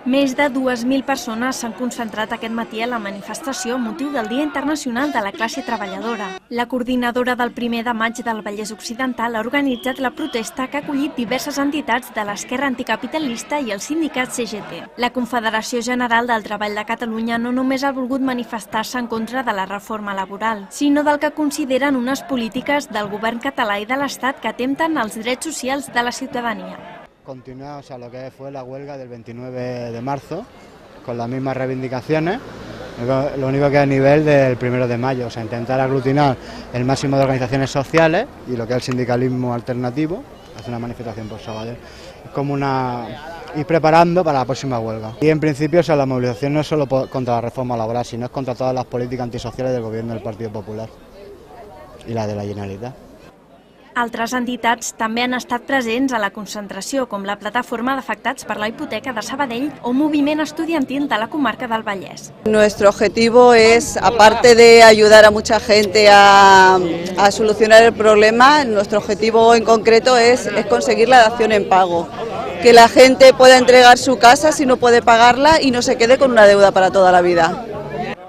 Més de 2.000 persones s'han concentrat aquest matí a la manifestació amb motiu del Dia Internacional de la Classe Treballadora. La coordinadora del 1er de maig del Vallès Occidental ha organitzat la protesta que ha acollit diverses entitats de l'esquerra anticapitalista i el sindicat CGT. La Confederació General del Treball de Catalunya no només ha volgut manifestar-se en contra de la reforma laboral, sinó del que consideren unes polítiques del govern català i de l'Estat que atempten als drets socials de la ciutadania. Continúa, lo que fue la huelga del 29 de marzo, con las mismas reivindicaciones, lo único que a nivel del 1 de mayo, intentar aglutinar el máximo de organizaciones sociales y lo que es el sindicalismo alternativo, hacer una manifestación por Sabadell, es como ir preparando para la próxima huelga. Y en principio la movilización no es solo contra la reforma laboral, sino es contra todas las políticas antisociales del gobierno del Partido Popular y la de la Generalitat. Altres entitats també han estat presents a la concentració, com la Plataforma d'Afectats per la Hipoteca de Sabadell o Moviment Estudiantil de la comarca del Vallès. Nuestro objetivo es, aparte de ayudar a mucha gente a solucionar el problema, nuestro objetivo en concreto es conseguir la dación en pago. Que la gente pueda entregar su casa si no puede pagarla y no se quede con una deuda para toda la vida.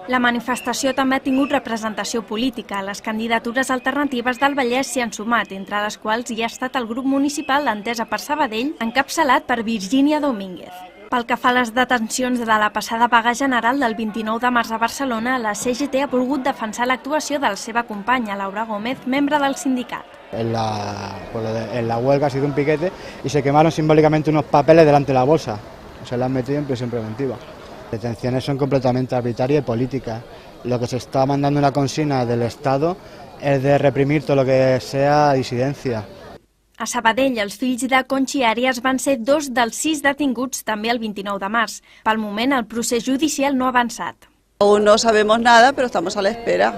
La manifestació també ha tingut representació política. Les candidatures alternatives del Vallès s'hi han sumat, entre les quals hi ha estat el grup municipal d'Entesa per Sabadell, encapçalat per Virgínia Domínguez. Pel que fa a les detencions de la passada vaga general del 29 de març a Barcelona, la CGT ha volgut defensar l'actuació de la seva companya, Laura Gómez, membre del sindicat. En la huelga ha sido un piquete y se quemaron simbólicamente unos papeles delante de la bolsa. Se la han metido en prisión preventiva. Las detenciones son completamente arbitrarias y políticas. Lo que se está mandando una consigna del Estado es de reprimir todo lo que sea disidencia. A Sabadell, els fills de Conchi Àrias van ser 2 dels 6 detinguts també el 29 de març. Pel moment, el procés judicial no ha avançat. Aún no sabemos nada, pero estamos a la espera.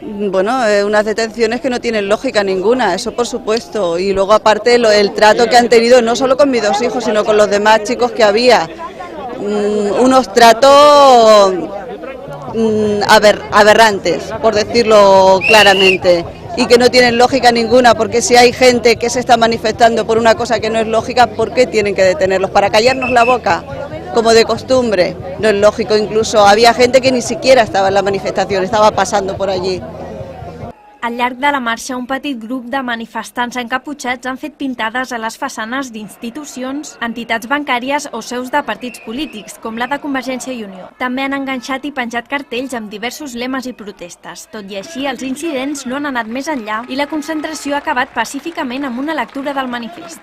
Bueno, unas detenciones que no tienen lógica ninguna, eso por supuesto. Y luego aparte el trato que han tenido no solo con mis 2 hijos, sino con los demás chicos que había. Unos tratos aberrantes, por decirlo claramente, y que no tienen lógica ninguna, porque si hay gente que se está manifestando por una cosa que no es lógica, ¿por qué tienen que detenerlos? ¿Para callarnos la boca? Como de costumbre, no es lógico. Incluso había gente que ni siquiera estaba en la manifestación, estaba pasando por allí. Al llarg de la marxa, un petit grup de manifestants encaputxats han fet pintades a les façanes d'institucions, entitats bancàries o seus de partits polítics, com la de Convergència i Unió. També han enganxat i penjat cartells amb diversos lemes i protestes. Tot i així, els incidents no han anat més enllà i la concentració ha acabat pacíficament amb una lectura del manifest.